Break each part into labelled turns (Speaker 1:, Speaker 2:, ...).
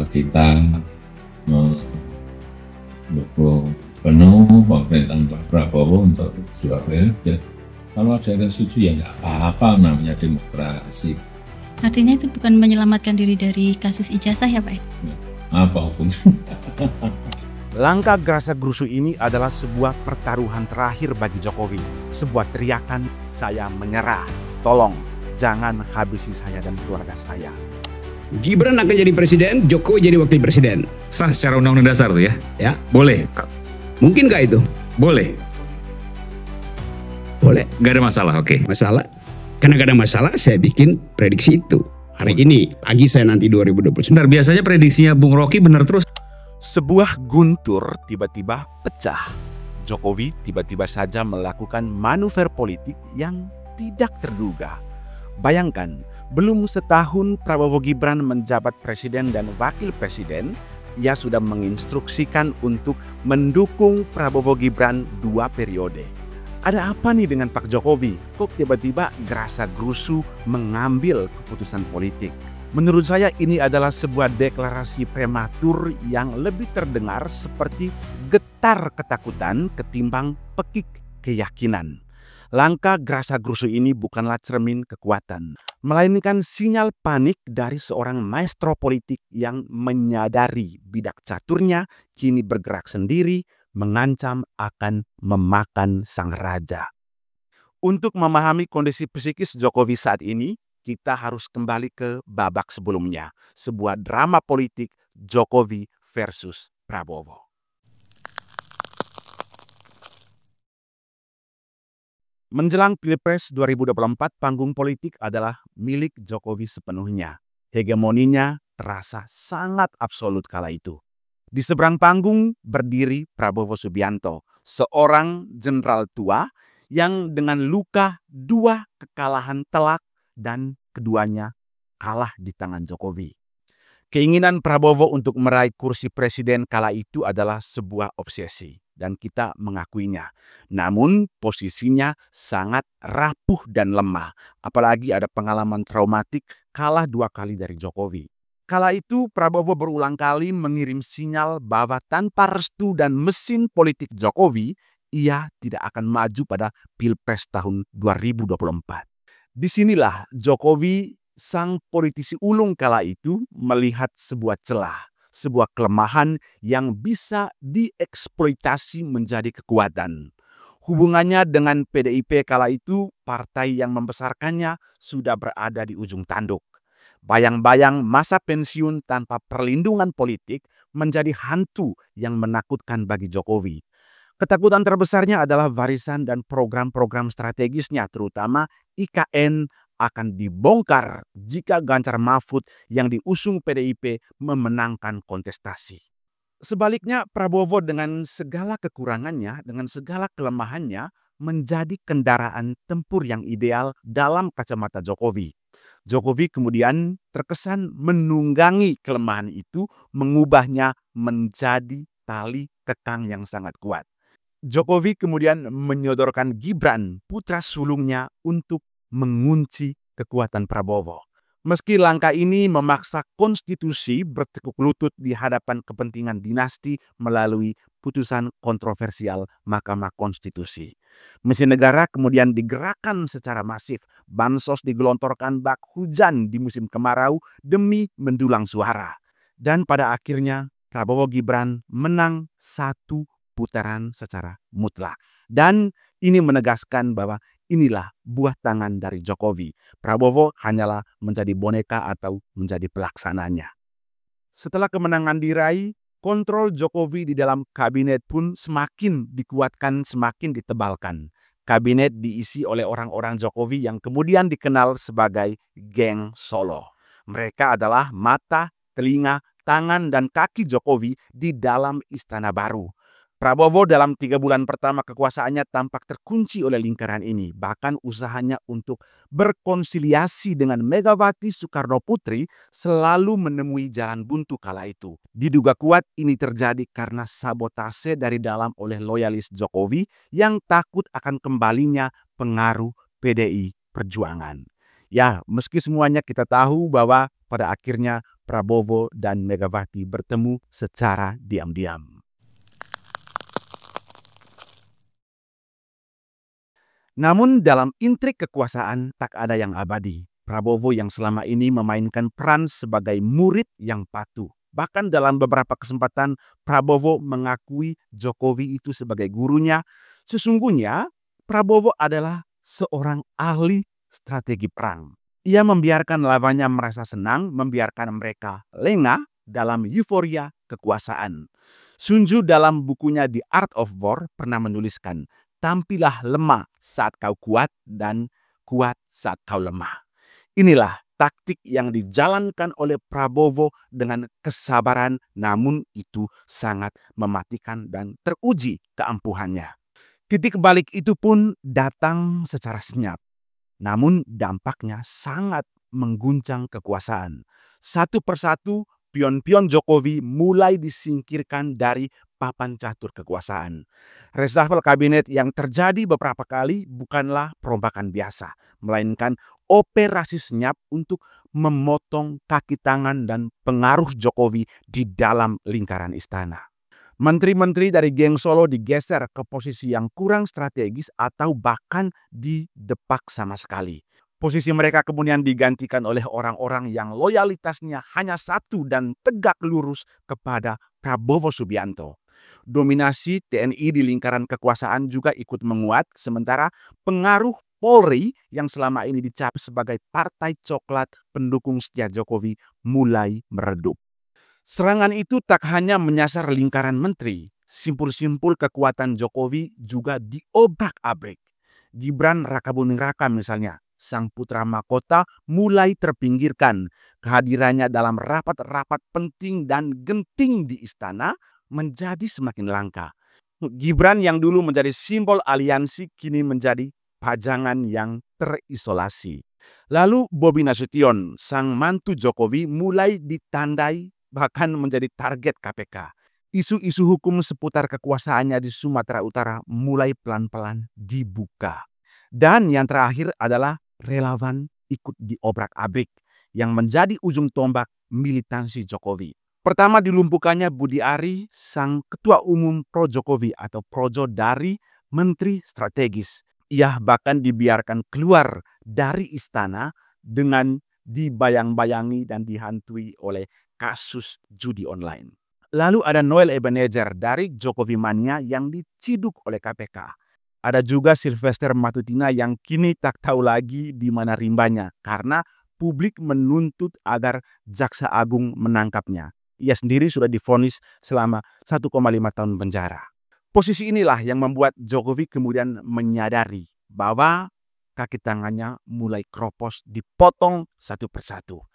Speaker 1: kita mendukung penuh pemerintahan Pak Prabowo untuk 2 periode. Kalau ada yang setuju ya nggak apa-apa, namanya demokrasi.
Speaker 2: Artinya itu bukan menyelamatkan diri dari kasus ijazah ya Pak?
Speaker 1: Apa hukumnya?
Speaker 3: Langkah gerasa-gerusu ini adalah sebuah pertaruhan terakhir bagi Jokowi. Sebuah teriakan, saya menyerah. Tolong, jangan habisi saya dan keluarga saya.
Speaker 4: Gibran akan jadi presiden, Jokowi jadi wakil presiden.
Speaker 5: Sah secara undang-undang dasar tuh ya?
Speaker 4: Ya,
Speaker 5: Boleh?
Speaker 4: mungkin nggak itu?
Speaker 5: Boleh?
Speaker 4: Boleh.
Speaker 5: Nggak ada masalah, oke.
Speaker 4: Masalah, karena nggak ada masalah, saya bikin prediksi itu. Hari ini, pagi saya nanti 2029.
Speaker 5: Sebentar, biasanya prediksinya Bung Rocky benar terus.
Speaker 3: Sebuah guntur tiba-tiba pecah. Jokowi tiba-tiba saja melakukan manuver politik yang tidak terduga. Bayangkan, belum setahun Prabowo Gibran menjabat presiden dan wakil presiden, ia sudah menginstruksikan untuk mendukung Prabowo Gibran 2 periode. Ada apa nih dengan Pak Jokowi? Kok tiba-tiba gerasa-gerusu mengambil keputusan politik? Menurut saya ini adalah sebuah deklarasi prematur yang lebih terdengar seperti getar ketakutan ketimbang pekik keyakinan. Langkah gerasa-gerusu ini bukanlah cermin kekuatan, melainkan sinyal panik dari seorang maestro politik yang menyadari bidak caturnya kini bergerak sendiri, mengancam akan memakan sang raja. Untuk memahami kondisi psikis Jokowi saat ini, kita harus kembali ke babak sebelumnya, sebuah drama politik Jokowi versus Prabowo. Menjelang Pilpres 2024, panggung politik adalah milik Jokowi sepenuhnya. Hegemoninya terasa sangat absolut kala itu. Di seberang panggung berdiri Prabowo Subianto, seorang jenderal tua yang dengan luka 2 kekalahan telak dan keduanya kalah di tangan Jokowi. Keinginan Prabowo untuk meraih kursi presiden kala itu adalah sebuah obsesi dan kita mengakuinya. Namun posisinya sangat rapuh dan lemah, apalagi ada pengalaman traumatik kalah 2 kali dari Jokowi. Kala itu Prabowo berulang kali mengirim sinyal bahwa tanpa restu dan mesin politik Jokowi, ia tidak akan maju pada Pilpres tahun 2024. Disinilah Jokowi, sang politisi ulung kala itu, melihat sebuah celah, sebuah kelemahan yang bisa dieksploitasi menjadi kekuatan. Hubungannya dengan PDIP kala itu, partai yang membesarkannya, sudah berada di ujung tanduk. Bayang-bayang masa pensiun tanpa perlindungan politik menjadi hantu yang menakutkan bagi Jokowi. Ketakutan terbesarnya adalah warisan dan program-program strategisnya, terutama IKN, akan dibongkar jika Ganjar Mahfud yang diusung PDIP memenangkan kontestasi. Sebaliknya, Prabowo dengan segala kekurangannya, dengan segala kelemahannya, menjadi kendaraan tempur yang ideal dalam kacamata Jokowi. Jokowi kemudian terkesan menunggangi kelemahan itu, mengubahnya menjadi tali kekang yang sangat kuat. Jokowi kemudian menyodorkan Gibran, putra sulungnya, untuk mengunci kekuatan Prabowo. Meski langkah ini memaksa konstitusi bertekuk lutut di hadapan kepentingan dinasti melalui putusan kontroversial Mahkamah Konstitusi. Mesin negara kemudian digerakkan secara masif, bansos digelontorkan bak hujan di musim kemarau demi mendulang suara. Dan pada akhirnya Prabowo Gibran menang 1 putaran secara mutlak. Dan ini menegaskan bahwa inilah buah tangan dari Jokowi. Prabowo hanyalah menjadi boneka atau menjadi pelaksananya. Setelah kemenangan diraih, kontrol Jokowi di dalam kabinet pun semakin dikuatkan, semakin ditebalkan. Kabinet diisi oleh orang-orang Jokowi yang kemudian dikenal sebagai geng Solo. Mereka adalah mata, telinga, tangan, dan kaki Jokowi di dalam Istana Baru. Prabowo dalam 3 bulan pertama kekuasaannya tampak terkunci oleh lingkaran ini. Bahkan usahanya untuk berkonsiliasi dengan Megawati Soekarno Putri selalu menemui jalan buntu kala itu. Diduga kuat ini terjadi karena sabotase dari dalam oleh loyalis Jokowi yang takut akan kembalinya pengaruh PDI Perjuangan. Ya, meski semuanya kita tahu bahwa pada akhirnya Prabowo dan Megawati bertemu secara diam-diam. Namun dalam intrik kekuasaan tak ada yang abadi. Prabowo yang selama ini memainkan peran sebagai murid yang patuh. Bahkan dalam beberapa kesempatan Prabowo mengakui Jokowi itu sebagai gurunya. Sesungguhnya Prabowo adalah seorang ahli strategi perang. Ia membiarkan lawannya merasa senang, membiarkan mereka lengah dalam euforia kekuasaan. Sun Tzu dalam bukunya The Art of War pernah menuliskan, tampillah lemah saat kau kuat dan kuat saat kau lemah. Inilah taktik yang dijalankan oleh Prabowo dengan kesabaran, namun itu sangat mematikan dan teruji keampuhannya. Titik balik itu pun datang secara senyap. Namun dampaknya sangat mengguncang kekuasaan. Satu persatu pion-pion Jokowi mulai disingkirkan dari papan catur kekuasaan. Reshuffle kabinet yang terjadi beberapa kali bukanlah perombakan biasa, melainkan operasi senyap untuk memotong kaki tangan dan pengaruh Jokowi di dalam lingkaran istana. Menteri-menteri dari geng Solo digeser ke posisi yang kurang strategis atau bahkan didepak sama sekali. Posisi mereka kemudian digantikan oleh orang-orang yang loyalitasnya hanya satu dan tegak lurus kepada Prabowo Subianto. Dominasi TNI di lingkaran kekuasaan juga ikut menguat, sementara pengaruh Polri yang selama ini dicap sebagai partai coklat pendukung setia Jokowi mulai meredup. Serangan itu tak hanya menyasar lingkaran menteri, simpul-simpul kekuatan Jokowi juga diobrak-abrik. Gibran Rakabuming Raka misalnya, sang putra mahkota mulai terpinggirkan. Kehadirannya dalam rapat-rapat penting dan genting di istana menjadi semakin langka. Gibran yang dulu menjadi simbol aliansi kini menjadi pajangan yang terisolasi. Lalu Bobi Nasution, sang mantu Jokowi mulai ditandai bahkan menjadi target KPK. Isu-isu hukum seputar kekuasaannya di Sumatera Utara mulai pelan-pelan dibuka. Dan yang terakhir adalah relawan ikut diobrak-abrik yang menjadi ujung tombak militansi Jokowi. Pertama dilumpuhkannya Budi Ari, sang ketua umum pro Jokowi atau projo dari menteri strategis. Ia bahkan dibiarkan keluar dari istana dengan dibayang-bayangi dan dihantui oleh kasus judi online. Lalu ada Noel Ebenezer dari Jokowi Mania yang diciduk oleh KPK. Ada juga Sylvester Matutina yang kini tak tahu lagi di mana rimbanya karena publik menuntut agar Jaksa Agung menangkapnya. Ia sendiri sudah divonis selama 1,5 tahun penjara. Posisi inilah yang membuat Jokowi kemudian menyadari bahwa kaki tangannya mulai keropos dipotong satu persatu.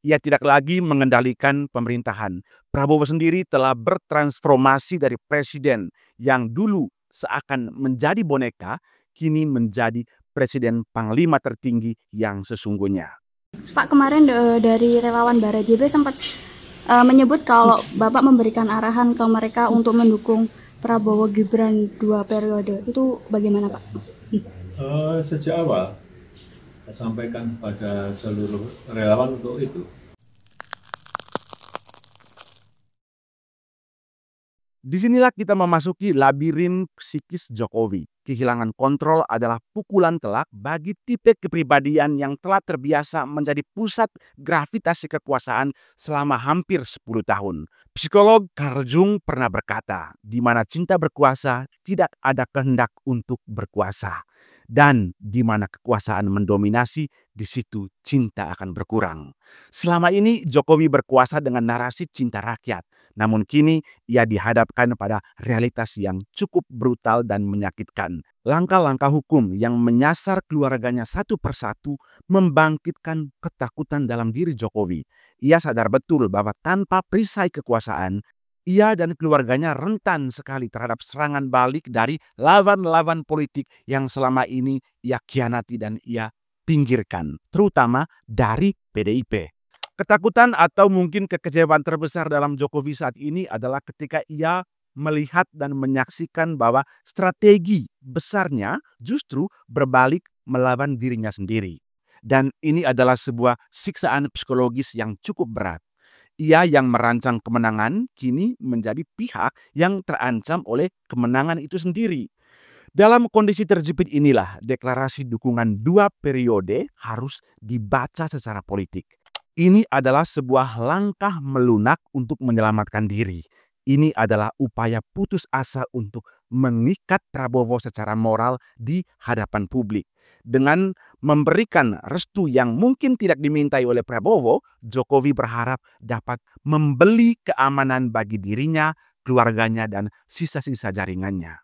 Speaker 3: Ia tidak lagi mengendalikan pemerintahan. Prabowo sendiri telah bertransformasi dari presiden yang dulu seakan menjadi boneka, kini menjadi presiden panglima tertinggi yang sesungguhnya.
Speaker 6: Pak, kemarin dari relawan Bara JB sempat menyebut kalau Bapak memberikan arahan ke mereka untuk mendukung Prabowo Gibran 2 periode. Itu bagaimana, Pak?
Speaker 1: Sejak awal saya sampaikan pada seluruh relawan untuk itu.
Speaker 3: Disinilah kita memasuki labirin psikis Jokowi. Kehilangan kontrol adalah pukulan telak bagi tipe kepribadian yang telah terbiasa menjadi pusat gravitasi kekuasaan selama hampir 10 tahun. Psikolog Carl Jung pernah berkata, di mana cinta berkuasa, tidak ada kehendak untuk berkuasa. Dan di mana kekuasaan mendominasi, di situ cinta akan berkurang. Selama ini Jokowi berkuasa dengan narasi cinta rakyat. Namun kini ia dihadapkan pada realitas yang cukup brutal dan menyakitkan. Langkah-langkah hukum yang menyasar keluarganya satu persatu membangkitkan ketakutan dalam diri Jokowi. Ia sadar betul bahwa tanpa perisai kekuasaan, ia dan keluarganya rentan sekali terhadap serangan balik dari lawan-lawan politik yang selama ini ia khianati dan ia pinggirkan, terutama dari PDIP. Ketakutan atau mungkin kekecewaan terbesar dalam Jokowi saat ini adalah ketika ia melihat dan menyaksikan bahwa strategi besarnya justru berbalik melawan dirinya sendiri. Dan ini adalah sebuah siksaan psikologis yang cukup berat. Ia yang merancang kemenangan kini menjadi pihak yang terancam oleh kemenangan itu sendiri. Dalam kondisi terjepit inilah deklarasi dukungan 2 periode harus dibaca secara politik. Ini adalah sebuah langkah melunak untuk menyelamatkan diri. Ini adalah upaya putus asa untuk mengikat Prabowo secara moral di hadapan publik. Dengan memberikan restu yang mungkin tidak dimintai oleh Prabowo, Jokowi berharap dapat membeli keamanan bagi dirinya, keluarganya, dan sisa-sisa jaringannya.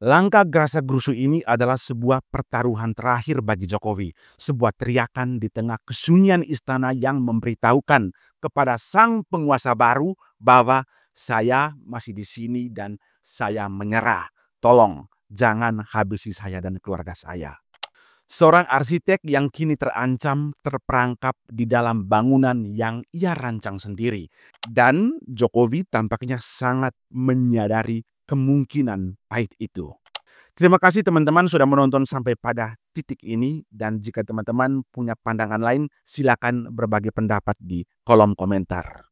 Speaker 3: Langkah gerasa-gerusu ini adalah sebuah pertaruhan terakhir bagi Jokowi, sebuah teriakan di tengah kesunyian istana yang memberitahukan kepada sang penguasa baru bahwa saya masih di sini dan saya menyerah. Tolong jangan habisi saya dan keluarga saya. Seorang arsitek yang kini terancam terperangkap di dalam bangunan yang ia rancang sendiri. Dan Jokowi tampaknya sangat menyadari kemungkinan pahit itu. Terima kasih teman-teman sudah menonton sampai pada titik ini. Dan jika teman-teman punya pandangan lain, silakan berbagi pendapat di kolom komentar.